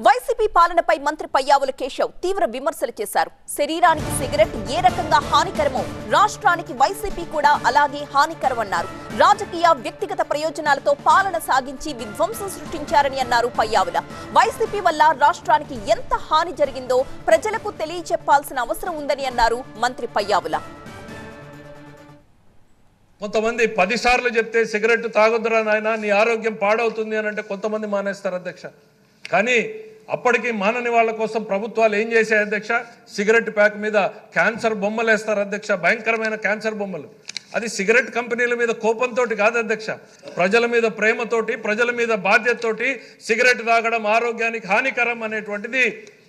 YCP పాలనపై మంత్రి పయ్యావుల కేశవ్ తీవ్ర విమర్శలు చేశారు. శరీరానికి సిగరెట్ ఏ రకంగా హానికరమో రాష్ట్రానికి వైసీపీ కూడా అలాగే హానికరమన్నారు. రాజకీయ వ్యక్తిగత ప్రయోజనాలతో పాలన సాగించి విధ్వంసం సృష్టించారని అన్నారు పయ్యావుల. వైసీపీ వల్ల రాష్ట్రానికి ఎంత హాని జరిగిందో ప్రజలకు తెలియజెప్పాల్సిన అవసరం ఉందని అన్నారు మంత్రి పయ్యావుల. కొంతమంది 10 సార్లు చెప్తే సిగరెట్ తాగొద్దురా నాయనా నీ ఆరోగ్యం పాడవుతుంది అని అంటే కొంతమంది మానేస్తారు అధ్యక్ష. కానీ అప్పటికి మానని వాళ్ళ కోసం ప్రభుత్వాలు ఏం చేశాయి అధ్యక్ష? సిగరెట్ ప్యాక్ మీద క్యాన్సర్ బొమ్మలు వేస్తారు అధ్యక్ష, భయంకరమైన క్యాన్సర్ బొమ్మలు. అది సిగరెట్ కంపెనీల మీద కోపంతో కాదు అధ్యక్ష, ప్రజల మీద ప్రేమతోటి, ప్రజల మీద బాధ్యతతోటి సిగరెట్ తాగడం ఆరోగ్యానికి హానికరం అనేటువంటిది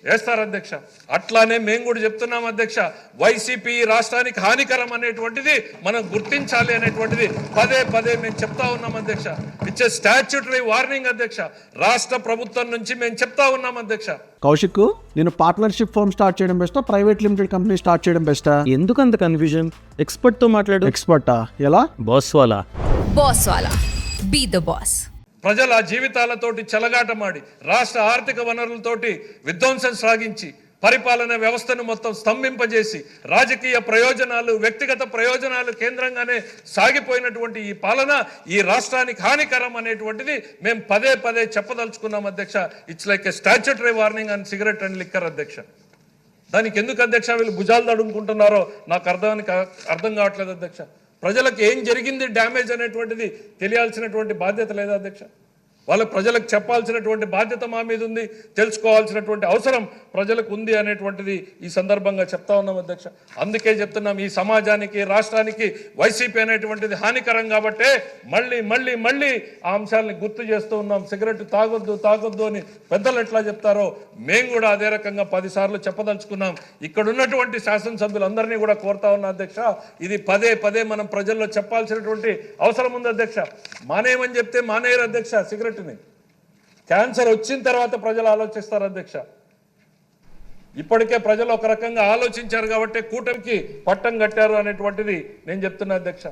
వేస్తారు అధ్యక్ష. అట్లానే మేము కూడా చెప్తున్నాం అధ్యక్ష, వైసీపీ రాష్ట్రానికి హానికరం అనేటువంటిది మనం గుర్తించాలి అనేటువంటిది పదే పదే మేము చెప్తా ఉన్నాం అధ్యక్ష. ఇచ్చే స్టాట్యూటరీ వార్నింగ్ అధ్యక్ష, రాష్ట్ర ప్రభుత్వం నుంచి మేము చెప్తా ఉన్నాం అధ్యక్ష. కౌశిక్, నేను పార్ట్నర్షిప్ ఫర్మ్ స్టార్ట్ చేయడం బెస్టా, ప్రైవేట్ లిమిటెడ్ కంపెనీ స్టార్ట్ చేయడం బెస్టా? ఎందుకు అంత కన్ఫ్యూజన్? ఎక్స్పర్ట్ తో మాట్లాడు. ఎక్స్పర్టా? ఎలా? బాస్ వాలా. బాస్ వాలా, బీ ద బాస్. ప్రజల జీవితాలతోటి చెలగాటమాడి రాష్ట్ర ఆర్థిక వనరులతోటి విధ్వంసం సాగించి పరిపాలన వ్యవస్థను మొత్తం స్తంభింపజేసి రాజకీయ ప్రయోజనాలు, వ్యక్తిగత ప్రయోజనాలు కేంద్రంగానే సాగిపోయినటువంటి ఈ పాలన ఈ రాష్ట్రానికి హానికరం అనేటువంటిది మేము పదే పదే చెప్పదలుచుకున్నాం అధ్యక్ష. It's like A statutory warning on cigarette and liquor అధ్యక్ష. దానికి ఎందుకు అధ్యక్ష వీళ్ళు భుజాలు తడుముకుంటున్నారో నాకు అర్థం కావట్లేదు అధ్యక్ష. ప్రజలకు ఏం జరిగింది డ్యామేజ్ అనేటువంటిది తెలియాల్సినటువంటి బాధ్యత లేదా అధ్యక్ష? వాళ్ళ ప్రజలకు చెప్పాల్సినటువంటి బాధ్యత మా మీద ఉంది, తెలుసుకోవాల్సినటువంటి అవసరం ప్రజలకు ఉంది అనేటువంటిది ఈ సందర్భంగా చెప్తా ఉన్నాం అధ్యక్ష. అందుకే చెప్తున్నాం, ఈ సమాజానికి, రాష్ట్రానికి వైసీపీ అనేటువంటిది హానికరం కాబట్టే మళ్ళీ మళ్ళీ మళ్ళీ ఆ అంశాలని గుర్తు చేస్తూ ఉన్నాం. సిగరెట్ తాగొద్దు అని పెద్దలు ఎట్లా చెప్తారో మేము కూడా అదే రకంగా 10 సార్లు చెప్పదలుచుకున్నాం. ఇక్కడ ఉన్నటువంటి శాసనసభ్యులందరినీ కూడా కోరుతా ఉన్నా అధ్యక్ష, ఇది పదే పదే మనం ప్రజల్లో చెప్పాల్సినటువంటి అవసరం ఉంది అధ్యక్ష. మానేయమని చెప్తే మానేయరు అధ్యక్ష. సిగరెట్ క్యాన్సర్ వచ్చిన తర్వాత ప్రజలు ఆలోచిస్తారు అధ్యక్ష. ఇప్పటికే ప్రజలు ఒక రకంగా ఆలోచించారు కాబట్టి కూటమికి పట్టం కట్టారు అనేటువంటిది నేను చెప్తున్నా అధ్యక్ష.